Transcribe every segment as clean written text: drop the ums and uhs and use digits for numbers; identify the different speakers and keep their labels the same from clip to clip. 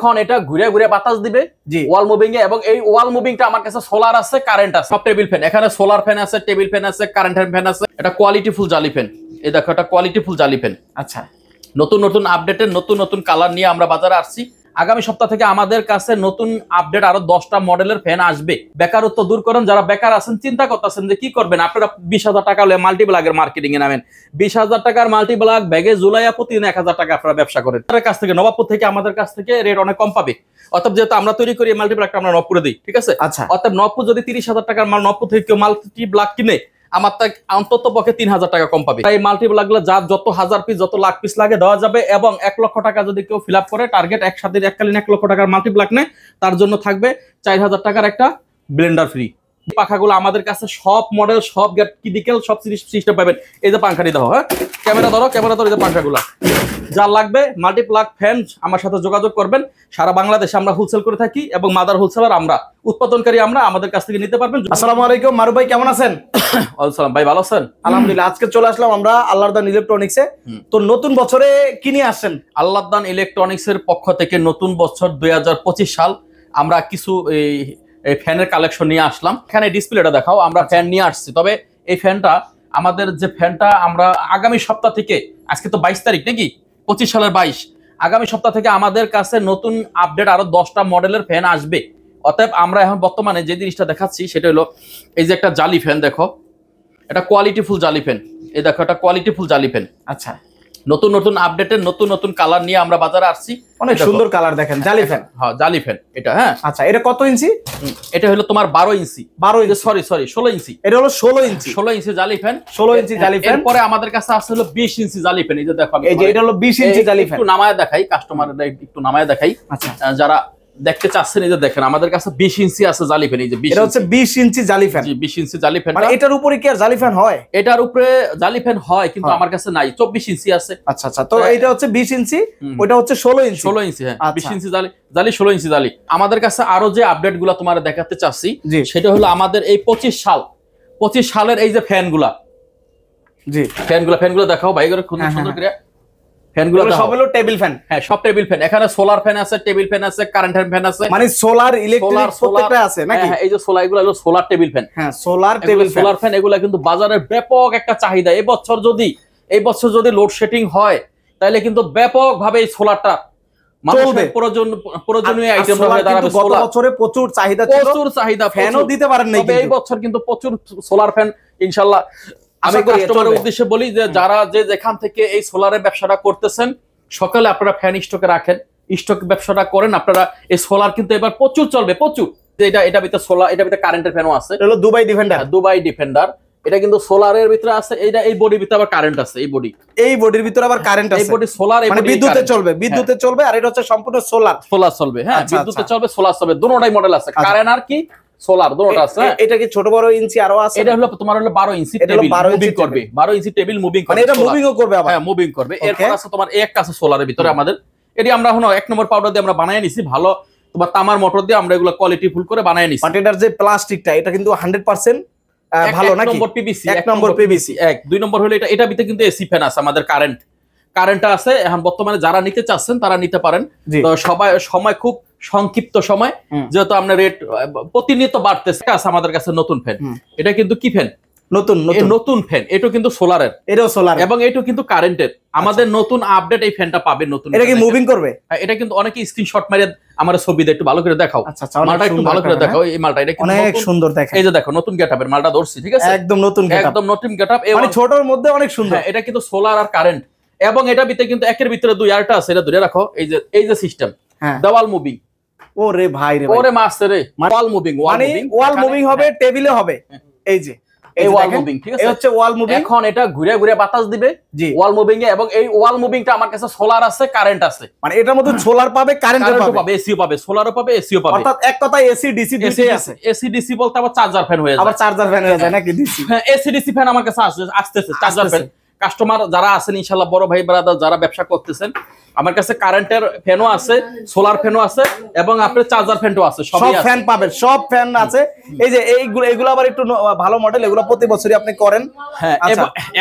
Speaker 1: এখন এটা ঘুরে ঘুরে বাতাস দিবে ওয়াল মুভিং এ, এবং এই ওয়াল মুভিংটা আমার কাছে সোলার আছে, কারেন্ট আছে, সব টেবিল ফ্যান। এখানে সোলার ফ্যান আছে, টেবিল ফ্যান আছে, কারেন্ট ফ্যান আছে। এটা কোয়ালিটিফুল জালি ফ্যান। এই দেখো, এটা কোয়ালিটিফুল জালি ফ্যান।
Speaker 2: আচ্ছা,
Speaker 1: নতুন নতুন আপডেটের নতুন নতুন কালার নিয়ে আমরা বাজারে আসছি। আগামী সপ্তাহ থেকে আমাদের কাছে নতুন আপডেট আরো 10টা মডেলের ফ্যান আসবে। বেকারত্ব দূর করেন, যারা বেকার আছেন, চিন্তা করতেছেন যে কি করবেন, আপনারা 20,000 টাকা হলে মাল্টিপ্লাগের মার্কেটিং এ নামেন। 20,000 টাকার মাল্টিপ্লাগ ব্যাগে জুলাইয়া প্রতিদিন 1,000 টাকা আপনারা ব্যবসা করেন। তাদের কাছ থেকে, নবাবপুর থেকে আমাদের কাছ থেকে রেট অনেক কম পাবে। অতএব যেহেতু আমরা তৈরি করি মাল্টিপ্লাগটা আমরা নবপুরে দিই, ঠিক আছে?
Speaker 2: আচ্ছা,
Speaker 1: অতএব নবপুর যদি 30,000 টাকার মাল নবপুর থেকে কেউ মাল্টিপ্লাগ কিনে, আমার তা অন্তত পক্ষে 3,000 টাকা কম পাবে। তাই মাল্টিপ্লাগ গুলো যা যত হাজার পিস, যত লাখ পিস লাগে দেওয়া যাবে। এবং 1 লক্ষ টাকা যদি কেউ ফিল আপ করে টার্গেট, একসাথে এককালীন 1 লক্ষ টাকার মাল্টিপ্লাগ নেয়, তার জন্য থাকবে 4,000 টাকার একটা ব্লেন্ডার ফ্রি। পাখাগুলো আমাদের কাছে সব মডেল, সব কিডিক্যাল, সব সিস্টেম পাবেন। এই যে পাংখাটি দাও, হ্যাঁ, ক্যামেরা ধরো, এই যে পাংখাগুলো যা লাগবে মাল্টিপ্লাগ ফ্যান আমার সাথে যোগাযোগ করবেন। সারা বাংলাদেশে আমরা হোলসেল করে থাকি এবং মাদার হোলসেলার আমরা, উৎপাদনকারী আমরা, আমাদের কাছ থেকে নিতে পারবেন।
Speaker 2: আসসালামু আলাইকুম মারুফ ভাই, কেমন আছেন?
Speaker 1: ওয়ালাইকুম ভাই, ভালো আছেন?
Speaker 2: আলহামদুলিল্লাহ। আজকে চলে আসলাম আমরা আল্লাহর দান ইলেকট্রনিক্সে। তো নতুন বছরে কি নিয়ে আসছেন?
Speaker 1: আল্লাহর দান ইলেকট্রনিক্স এর পক্ষ থেকে নতুন বছর 2025 সাল আমরা কিছু এই ফ্যানের কালেকশন নিয়ে আসলাম। এখানে ডিসপ্লেটা দেখাও, আমরা ফ্যান নিয়ে আসছি। তবে এই ফ্যানটা, আমাদের যে ফ্যানটা আমরা আগামী সপ্তাহ থেকে, আজকে তো 22 তারিখ নাকি, 25 সালের 22, আগামী সপ্তাহ থেকে আমাদের কাছে নতুন আপডেট আরো 10টা মডেলের ফ্যান আসবে। অতএব আমরা এখন বর্তমানে যে জিনিসটা দেখাচ্ছি সেটা হলো এই যে একটা জালি ফ্যান। দেখো, এটা কোয়ালিটিফুল জালি ফ্যান। এই দেখো, এটা কোয়ালিটিফুল জালি ফ্যান।
Speaker 2: আচ্ছা,
Speaker 1: নতুন নতুন আপডেটের নতুন নতুন কালার নিয়ে আমরা বাজারে আসছি।
Speaker 2: অনেক সুন্দর কালার দেখেন, জালি ফ্যান।
Speaker 1: হ্যাঁ, জালি ফ্যান এটা। হ্যাঁ,
Speaker 2: আচ্ছা, এটা কত ইঞ্চি?
Speaker 1: এটা হলো তোমার 12 ইঞ্চি।
Speaker 2: 12 ইঞ্চি,
Speaker 1: সরি 16 ইঞ্চি।
Speaker 2: এটা হলো 16 ইঞ্চি।
Speaker 1: 16 ইঞ্চি জালি ফ্যান।
Speaker 2: 16 ইঞ্চি জালি ফ্যান।
Speaker 1: এরপরে আমাদের কাছে আছে হলো 20 ইঞ্চি জালি ফ্যান। এই যে দেখো,
Speaker 2: এই যে এটা হলো 20 ইঞ্চি জালি ফ্যান।
Speaker 1: একটু নামায় দেখাই, কাস্টমারদের একটু নামায় দেখাই।
Speaker 2: আচ্ছা,
Speaker 1: যারা দেখতে চাচ্ছেন, এই যে দেখেন আমাদের কাছে 20 ইঞ্চি আছে জালি ফ্যান। এই যে 20,
Speaker 2: এটা হচ্ছে 20 ইঞ্চি জালি ফ্যান।
Speaker 1: জি, 20 ইঞ্চি জালি ফ্যান।
Speaker 2: মানে এটার উপরে কি আর জালি ফ্যান হয়?
Speaker 1: এটার উপরে জালি ফ্যান হয়, কিন্তু আমার কাছে নাই। 24 ইঞ্চি আছে।
Speaker 2: আচ্ছা আচ্ছা, তো এটা হচ্ছে 20 ইঞ্চি, ওটা হচ্ছে 16 ইঞ্চি।
Speaker 1: 16 ইঞ্চি, হ্যাঁ, 20 ইঞ্চি জালি, 16 ইঞ্চি জালি। আমাদের কাছে আরো যে আপডেট গুলা তোমার দেখাতে চাচ্ছি সেটা হলো আমাদের এই 25 সালের এই যে ফ্যানগুলা। জি, ফ্যানগুলো দেখাও ভাই, খুব সুন্দর করে ফ্যানগুলো
Speaker 2: সব হলো টেবিল ফ্যান।
Speaker 1: হ্যাঁ, সব টেবিল ফ্যান। এখানে সোলার ফ্যান আছে, টেবিল ফ্যান আছে, কারেন্ট ফ্যান আছে,
Speaker 2: মানে সোলার ইলেকট্রিক প্রত্যেকটা আছে নাকি?
Speaker 1: হ্যাঁ, এই যে সোলার, এগুলো হলো সোলার টেবিল ফ্যান।
Speaker 2: হ্যাঁ, solar table fan,
Speaker 1: solar fan. এগুলা কিন্তু বাজারে ব্যাপক একটা চাহিদা। এই বছর যদি লোডশেডিং হয়, তাহলে কিন্তু ব্যাপকভাবে এই সোলারটা মানুষের প্রয়োজনীয় আইটেম হয়ে দাঁড়াবে।
Speaker 2: গত বছরে প্রচুর চাহিদা ছিল,
Speaker 1: প্রচুর চাহিদা,
Speaker 2: ফ্যানও দিতে পারেন নাই,
Speaker 1: তবে এই বছর কিন্তু প্রচুর সোলার ফ্যান ইনশাআল্লাহ। আমি কাস্টমারের উদ্দেশ্যে বলি যে যারা যেখান থেকে এই সোলারের ব্যবসাটা করতেছেন, সকালে আপনারা ফ্যান স্টকে রাখেন, স্টক ব্যবসাটা করেন আপনারা। এই সোলার কিন্তু এবার প্রচুর চলবে, প্রচুর। এটা ভিতরে সোলার, এটা ভিতরে কারেন্টের ফ্যানও আছে।
Speaker 2: এটা হলো দুবাই ডিফেন্ডার।
Speaker 1: এটা কিন্তু সোলারের ভিতরে আছে। এই বডির ভিতরে আবার কারেন্ট আছে। এই বডির ভিতরে আবার কারেন্ট আছে। এই বডি সোলার, মানে
Speaker 2: বিদ্যুতে চলবে, আর এটা হচ্ছে সম্পূর্ণ সোলার
Speaker 1: চলবে। হ্যাঁ, বিদ্যুতে চলবে, সোলার চলবে, দুটোটাই মডেল আছে, কারেন্ট আর কি সোলার, দুটোটা আছে।
Speaker 2: এটা কি ছোট বড় ইঞ্চি আরো আছে?
Speaker 1: এটা হলো তোমার হলো 12 ইঞ্চি টেবিল মুভিং করবে। 12 ইঞ্চি টেবিল মুভিং করবে,
Speaker 2: মানে এটা মুভিংও করবে আবার।
Speaker 1: হ্যাঁ, মুভিং করবে। এরপর আছে তোমার একটা আছে সোলারের ভিতরে আমাদের। এটি আমরা এখন 1 নম্বর পাউডার দিয়ে আমরা বানায় নিছি, ভালো তোমার তামার মোটর দিয়ে আমরা এগুলো কোয়ালিটি ফুল করে বানায় নিছি।
Speaker 2: বাট এটার যে প্লাস্টিকটা, এটা কিন্তু 100% ভালো নাকি?
Speaker 1: 1 নম্বর পিভিসি,
Speaker 2: 1 নম্বর পিভিসি।
Speaker 1: 2 নম্বর হলো এটা ভিতরে কিন্তু এসি ফ্যান আছে আমাদের, কারেন্টটা আছে। এখন বর্তমানে যারা নিতে চাচ্ছেন তারা নিতে পারেন। তো সময় খুব সংক্ষিপ্ত সময়, যেহেতু আমরা রেট প্রতিনিয়ত বাড়তেছে। আছে আমাদের কাছে নতুন ফ্যান। এটা কিন্তু কি ফ্যান? নতুন ফ্যান। এটা কিন্তু সোলারের,
Speaker 2: এটাও সোলার,
Speaker 1: এবং এটা কিন্তু কারেন্টের। আমাদের নতুন আপডেট এই ফ্যানটা পাবেন নতুন।
Speaker 2: এটা কি মুভিং করবে?
Speaker 1: এটা কিন্তু অনেকে স্ক্রিনশট মেরে আমার ছবি দিয়ে একটু ভালো করে দেখাও।
Speaker 2: আচ্ছা,
Speaker 1: মালটা একটু ভালো করে দেখাও। এই মালটা এটা কিন্তু
Speaker 2: অনেক সুন্দর দেখেন।
Speaker 1: এই যে দেখো, নতুন গেটআপের মালটা ধরছি, ঠিক আছে?
Speaker 2: একদম নতুন
Speaker 1: গেটআপ,
Speaker 2: মানে ছোটর মধ্যে অনেক সুন্দর।
Speaker 1: এটা কিন্তু সোলার আর কারেন্ট, এবং এটা ভিতরে কিন্তু একের ভিতরে দুই আরেকটা আছে। এটা ধরে রাখো, এই যে সিস্টেম, দেওয়াল মুভিং।
Speaker 2: ওরে ভাই রে,
Speaker 1: ওরে মাস রে, ওয়াল মুভিং,
Speaker 2: ওয়াল মুভিং হবে, টেবিলে হবে। এই যে
Speaker 1: এই ওয়াল মুভিং, ঠিক আছে?
Speaker 2: এই হচ্ছে ওয়াল মুভিং।
Speaker 1: এখন এটা ঘুরে ঘুরে বাতাস দিবে ওয়াল মুভিং এ, এবং এই ওয়াল মুভিংটা আমার কাছে সোলার আছে, কারেন্ট আছে।
Speaker 2: মানে এটার মধ্যে সোলার পাবে, কারেন্টও পাবে,
Speaker 1: এসিও পাবে, সোলারও পাবে, এসিও পাবে।
Speaker 2: অর্থাৎ এক কথায় এসি ডিসি দুটোই আছে।
Speaker 1: এসি ডিসি বলতে আবার চার্জার ফ্যান হয়ে যায়।
Speaker 2: আবার চার্জার ফ্যান হয়ে যায় নাকি? ডিসি,
Speaker 1: হ্যাঁ, এসি ডিসি ফ্যান আমার কাছে আসতেছে, চার্জার ফ্যান। কাস্টমার যারা আছেন ইনশাআল্লাহ বড় ভাই ব্রাদার যারা ব্যবসা করতেছেন, আমার কাছে কারেন্টের ফ্যানও আছে, সোলার ফ্যানও আছে এবং আপনার চার্জার ফ্যানও আছে,
Speaker 2: সব ফ্যান পাবেন, সব ফ্যান আছে। এই যে এইগুলো আবার একটু ভালো মডেল, এগুলো প্রতি বছরই আপনি করেন।
Speaker 1: হ্যাঁ,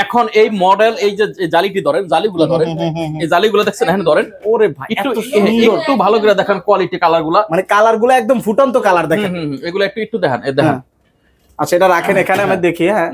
Speaker 1: এখন এই মডেল, এই যে জালিটি ধরেন, জালিগুলো ধরেন, এই জালিগুলো দেখছেন এখানে ধরেন,
Speaker 2: ওরে ভাই
Speaker 1: একটু ভালো করে দেখেন কোয়ালিটি, কালারগুলো,
Speaker 2: মানে কালারগুলো একদম ফুটন্ত কালার দেখেন।
Speaker 1: এগুলো একটু দেখেন, এই দেখেন।
Speaker 2: আচ্ছা, এটা রাখেন এখানে, আমরা দেখি। হ্যাঁ,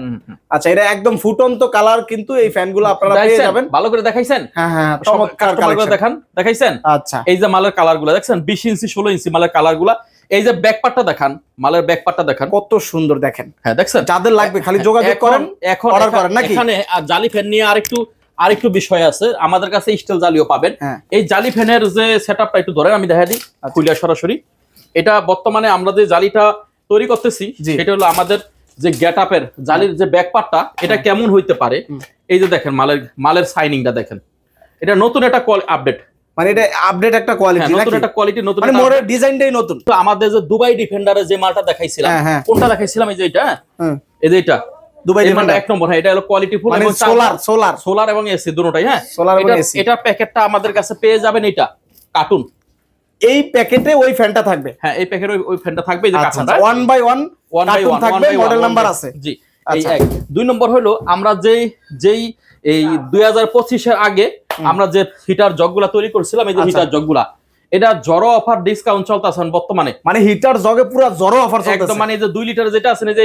Speaker 2: আচ্ছা, এটা একদম ফুটন্ত কালার, কিন্তু এই ফ্যানগুলো আপনারা পেয়ে যাবেন।
Speaker 1: ভালো করে দেখাইছেন?
Speaker 2: হ্যাঁ হ্যাঁ, চমৎকার কালেকশন
Speaker 1: দেখাইছেন।
Speaker 2: আচ্ছা,
Speaker 1: এই যে মালের কালারগুলো দেখছেন, 20 ইঞ্চি 16 ইঞ্চি মালের কালারগুলো। এই যে ব্যাকপার্টটা দেখান, মালের ব্যাকপার্টটা দেখান,
Speaker 2: কত সুন্দর দেখেন।
Speaker 1: হ্যাঁ, দেখছেন?
Speaker 2: যাদের লাগবে খালি যোগাযোগ করেন,
Speaker 1: এখন
Speaker 2: অর্ডার করেন নাকি?
Speaker 1: এখানে জালি ফ্যান নিয়ে আরেকটু বিষয় আছে, আমাদের কাছে স্টিল জালিও পাবেন। এই জালি ফ্যানের যে সেটআপটা একটু ধরেন, আমি দেখা দিই খুলে সরাসরি। এটা বর্তমানে আমরা যে জালিটা তৈরি করতেছি সেটা হলো আমাদের যে গেটআপের জালির যে ব্যাকপার্টটা, এটা কেমন হইতে পারে। এই যে দেখেন মালের সাইনিংটা দেখেন, এটা নতুন একটা আপডেট,
Speaker 2: মানে এটা আপডেট একটা কোয়ালিটি,
Speaker 1: নতুন একটা কোয়ালিটি, নতুন
Speaker 2: মানে মডেল ডিজাইনটাই নতুন।
Speaker 1: তো আমাদের যে দুবাই ডিফেন্ডারের যে মালটা দেখাইছিলাম, কোনটা দেখাইছিলাম? এই যে এটা, এই যে এটা দুবাই ডিফেন্ডার 1 নম্বর। হ্যাঁ, এটা হলো কোয়ালিটি ফুল,
Speaker 2: মানে সোলার
Speaker 1: এবং এসি দুটোই। হ্যাঁ,
Speaker 2: সোলার এবং এসি।
Speaker 1: এটা প্যাকেটটা আমাদের কাছে পেয়ে যাবেন, এটা কার্টুন।
Speaker 2: এই প্যাকেটে ওই ফ্যানটা থাকবে।
Speaker 1: হ্যাঁ, এই প্যাকেটে ওই ফ্যানটা থাকবে, এই যে কার্টুনটা
Speaker 2: 1 বাই 1 কার্টুন থাকবে, মডেল নাম্বার আছে।
Speaker 1: জি, এই এক। 2 নম্বর হলো আমরা যেই এই 2025 এর আগে আমরা যে হিটার জগগুলা তৈরি করছিলাম, এই যে হিটার জগগুলা, এটা জড়ো অফার ডিসকাউন্ট চলতেছে বর্তমানে।
Speaker 2: মানে হিটার জগে পুরো জড়ো অফার চলতেছে
Speaker 1: একদম। মানে এই যে 2 লিটার যেটা আছে না, যে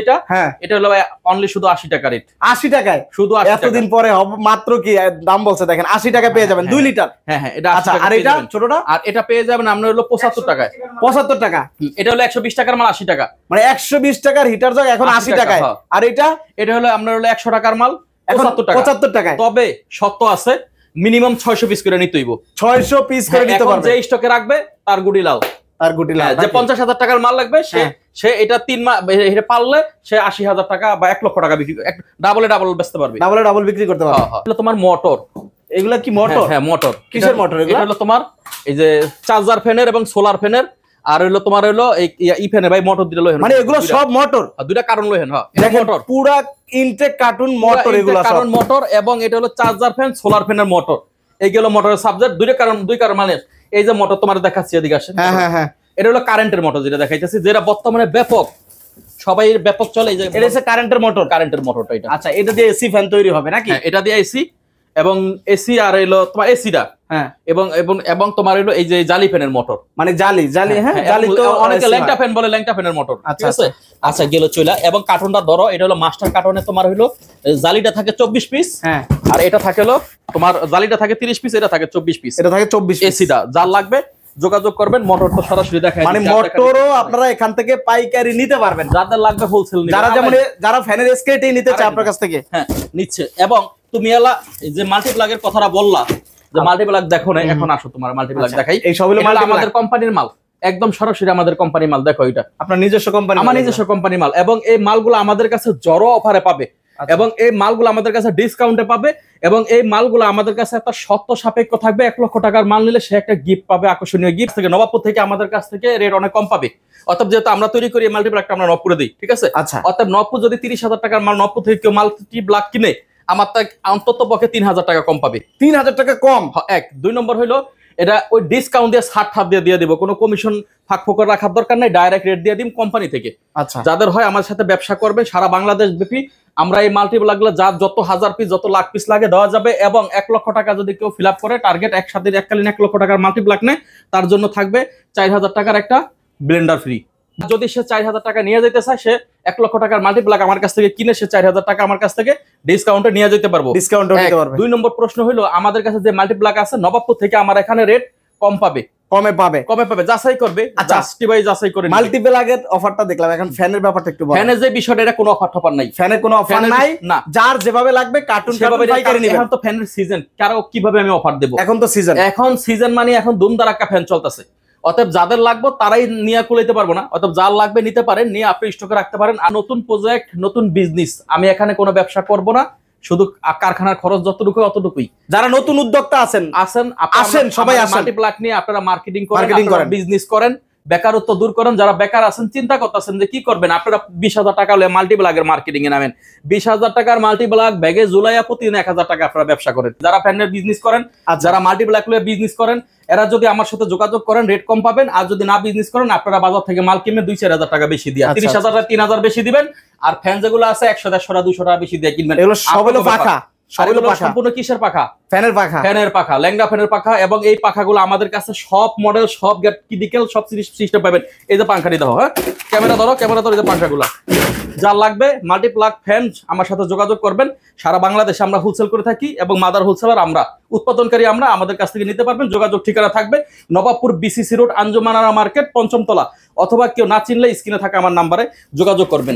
Speaker 1: এটা হলো অনলি শুধু 80 টাকা রেট।
Speaker 2: 80 টাকায় শুধু 80 টাকা। এতদিন পরে মাত্র কি দাম বলছে দেখেন, 80 টাকা পেয়ে যাবেন 2 লিটার।
Speaker 1: হ্যাঁ হ্যাঁ, এটা 80 টাকা।
Speaker 2: আর এটা ছোটটা?
Speaker 1: আর এটা পেয়ে যাবেন আমরা হলো 75 টাকায়।
Speaker 2: 75 টাকা।
Speaker 1: এটা হলো 120 টাকার মাল 80 টাকা।
Speaker 2: মানে 120 টাকার হিটার জগ এখন 80 টাকায়। আর এটা
Speaker 1: হলো আমরা হলো 100 টাকার মাল 75 টাকায়। তবে শর্ত আছে, মিনিমাম 600 পিস করে নিতে হইব। 600 পিস করে নিতে পারবে। যে স্টকে রাখবে তার গুডি লাল, যে 50,000 টাকার মাল লাগবে সে এটা 3 মাস এটা পারলে সে 80,000 টাকা বা 1 লক্ষ টাকা বিক্রি, ডাবল বেচতে পারবে, ডাবল বিক্রি করতে পারবে। হলো তোমার মোটর, এগুলা কি মোটর? হ্যাঁ, মোটর। কিসের মোটর এগুলো? এটা হলো তোমার এই যে চার্জার ফ্যানের এবং সোলার ফ্যানের, আর হলো তোমার হলো এই ফ্যানের ভাই মোটর দিলে লহেন। মানে এগুলো সব মোটর, দুইটা কারণ লহেন। হ্যাঁ, এটা মোটর, পুরা ইনটেক কার্টুন মোটর, এগুলো সব কারণ মোটর। এবং এটা হলো চার্জার ফ্যান, সোলার ফ্যানের মোটর। এইগুলো মোটরের সাবজেক্ট, দুই কারণ মানে এই যে মোটর তোমার দেখাচ্ছি, এদিকে আসেন। হ্যাঁ হ্যাঁ হ্যাঁ, এটা হলো কারেন্টের মোটর যেটা দেখাইতেছি, যেটা বর্তমানে ব্যাপক, সবাই ব্যাপক চলে। এই যে এটা হচ্ছে কারেন্টের মোটরটা এটা। আচ্ছা, এটা দিয়ে এসি ফ্যান তৈরি হবে নাকি? এটা দিয়ে এসি এবং এসি, আর হলো তোমার এসিটা। হ্যাঁ, এবং এবং এবং তোমার হলো এই যে জালি ফ্যানের মোটর, মানে জালি। হ্যাঁ, জালি তো অনেকে ল্যাংটা ফ্যান বলে, ল্যাংটা ফ্যানের মোটর। ঠিক আছে। আচ্ছা, গেল চইলা। এবং কার্টুনটা ধরো, এটা হলো মাস্টার কার্টুনে তোমার হলো জালিটা থাকে 24 পিস। হ্যাঁ, আর এটা থাকে হলো তোমার জালিটা থাকে 30 পিস, এটা থাকে 24 পিস। এটা থাকে 24 পিস। এসিটা যার লাগবে যোগাযোগ করবেন, মোটর তো সরাসরি দেখায়। মানে মোটরও আপনারা এখান থেকে পাইকারি নিতে পারবেন, যাদের লাগবে হোলসেল নিতে। যারা ফ্যানের স্কেটই নিতে চায় আপনার কাছ থেকে, হ্যাঁ নিচ্ছে। এবং তুমি এলা যে মাল্টিপ্লাগের কথাটা বললা, যে মাল্টিপ্লাগ দেখো না, এখন আসো তোমার মাল্টিপ্লাগ দেখাই। এই সব হলো আমাদের কোম্পানির মাল, একদম সরাসরি আমাদের কোম্পানির মাল। দেখো, এটা আপনার নিজস্ব কোম্পানি, আমার নিজস্ব কোম্পানির মাল। এবং এই মালগুলো আমাদের কাছে জড়ো অফারে পাবে, এবং এই মালগুলো আমাদের কাছে ডিসকাউন্টে পাবে, এবং এই মালগুলো আমাদের কাছে একটা শর্ত সাপেক্ষ থাকবে। 1 লক্ষ টাকার মাল নিলে সে একটা গিফট পাবে, আকর্ষণীয় গিফট। থেকে নবাবপুর থেকে আমাদের কাছ থেকে রেট অনেক কম পাবে। অতএব যেহেতু আমরা তৈরি করি এই মাল্টিপ্লাগটা আমরা নবপুরে দিই, ঠিক আছে। আচ্ছা, অতএব নবপুর যদি 30,000 টাকার মাল নবপুর থেকে কেউ মাল্টিপ্লাগ কিনে, আমার তা অন্তত পক্ষে 3,000 টাকা কম পাবে। 3,000 টাকা কম। 1 2 নম্বর হইলো এটা ওই ডিসকাউন্ট দিয়ে 60 দিয়ে দিব, কোনো কমিশন ফাঁক ফোকর রাখার দরকার নাই, ডাইরেক্ট রেট দিয়ে দিম কোম্পানি থেকে। আচ্ছা, যাদের হয় আমার সাথে ব্যবসা করবে সারা বাংলাদেশ ব্যাপী, আমরা এই মাল্টিপ্লাগগুলো যার যত হাজার পিস, যত লাখ পিস লাগে দেওয়া যাবে। এবং 1 লক্ষ টাকা যদি কেউ ফিল আপ করে টার্গেট, একসাথে এককালীন 1 লক্ষ টাকার মাল্টিপ্লাগ নেয়, তার জন্য থাকবে 4,000 টাকার একটা ব্লেন্ডার ফ্রি। যদি সে 4,000 টাকা নিয়ে যেতে চায়, সে 1 লক্ষ টাকার মাল্টিপ্লাগ আমার কাছ থেকে কিনে সে 4,000 টাকা আমার কাছ থেকে ডিসকাউন্টে নিয়ে যেতে পারবো। 2 নম্বর প্রশ্ন হলো, আমাদের কাছে যে মাল্টিপ্লাগ আছে নবাবপুর থেকে, আমার এখানে রেট কম পাবে, কমে পাবে, যাচাই করবে, জাস্টিফাই যাচাই করে। মাল্টিপ্লাগের অফারটা দেখলাম, এখন ফ্যানের ব্যাপারটা একটু বল। ফ্যানের যে বিষয়টা, এটা কোনো অফার টফার নাই, ফ্যানের কোনো অফার নাই না, যার যেভাবে লাগবে কার্টুন পাইকারি নেবেন। এখন তো ফ্যানের সিজন, কারো কিভাবে আমি অফার দেব? এখন তো সিজন, মানে এখন দুমদারাক্কা ফ্যান চলতেছে। অতএব যাদের লাগবে তারাই নিয়ে কুলাইতে পারবো না, অতএব যার লাগবে নিতে পারেন, নিয়ে আপনি স্টকে রাখতে পারেন। আর নতুন প্রজেক্ট, নতুন বিজনেস, আমি এখানে কোনো ব্যবসা করব না, শুধু কারখানার খরচ যতটুকু অতটুকুই। যারা নতুন উদ্যোক্তা আসেন সবাই আসেন, মাল্টিপ্লাগ নিয়ে আপনারা মার্কেটিং করেন, বিজনেস করেন, বেকারত্ব দূর করেন। যারা বেকার আছেন, চিন্তা করতেছেন যে কি করবেন, আপনারা 20,000 টাকা হলে মাল্টিপ্লাগের মার্কেটিং এ নামেন। 20,000 টাকার মাল্টিপ্লাগ ব্যাগে জুলাইয়া প্রতিদিন 1,000 টাকা আপনারা ব্যবসা করেন। যারা ফ্যানের বিজনেস করেন, যারা মাল্টিপ্লাগ বিজনেস করেন, এরা যদি আমার সাথে যোগাযোগ করেন রেট কম পাবেন। আর যদি না বিজনেস করেন, আপনারা বাজার থেকে মাল কিনে 2-4 টাকা বেশি দিয়ে, 30,000 3,000 বেশি দিবেন। আর ফ্যান যেগুলো আছে 100-150 200 টাকা বেশি দিয়ে কিনবেন।
Speaker 2: এগুলো সব হলো পাখা,
Speaker 1: সম্পূর্ণ কিসের পাখা?
Speaker 2: ফ্যানের পাখা,
Speaker 1: ফ্যানের পাখা, ল্যাংড়া ফ্যানের পাখা। এবং এই পাখাগুলো আমাদের কাছে সব মডেল, সব ক্রিটিক্যাল, সব সিস্টেম পাবেন। এই যে পাংখাটি দাও, হ্যাঁ ক্যামেরা ধরো, এই যে পাংখাগুলো যা লাগবে মাল্টিপ্লাগ ফ্যান আমার সাথে যোগাযোগ করবেন। সারা বাংলাদেশে আমরা হোলসেল করে থাকি এবং মাদার হোলসেলার আমরা, উৎপাদনকারী আমরা। আমাদের কাছ থেকে নিতে পারবেন। যোগাযোগ ঠিকানা থাকবে Nawabpur BCC road, Anjumanara market, 5ম তলা। অথবা কেউ না চিনলে স্ক্রিনে থাকা আমার নাম্বারে যোগাযোগ করবেন।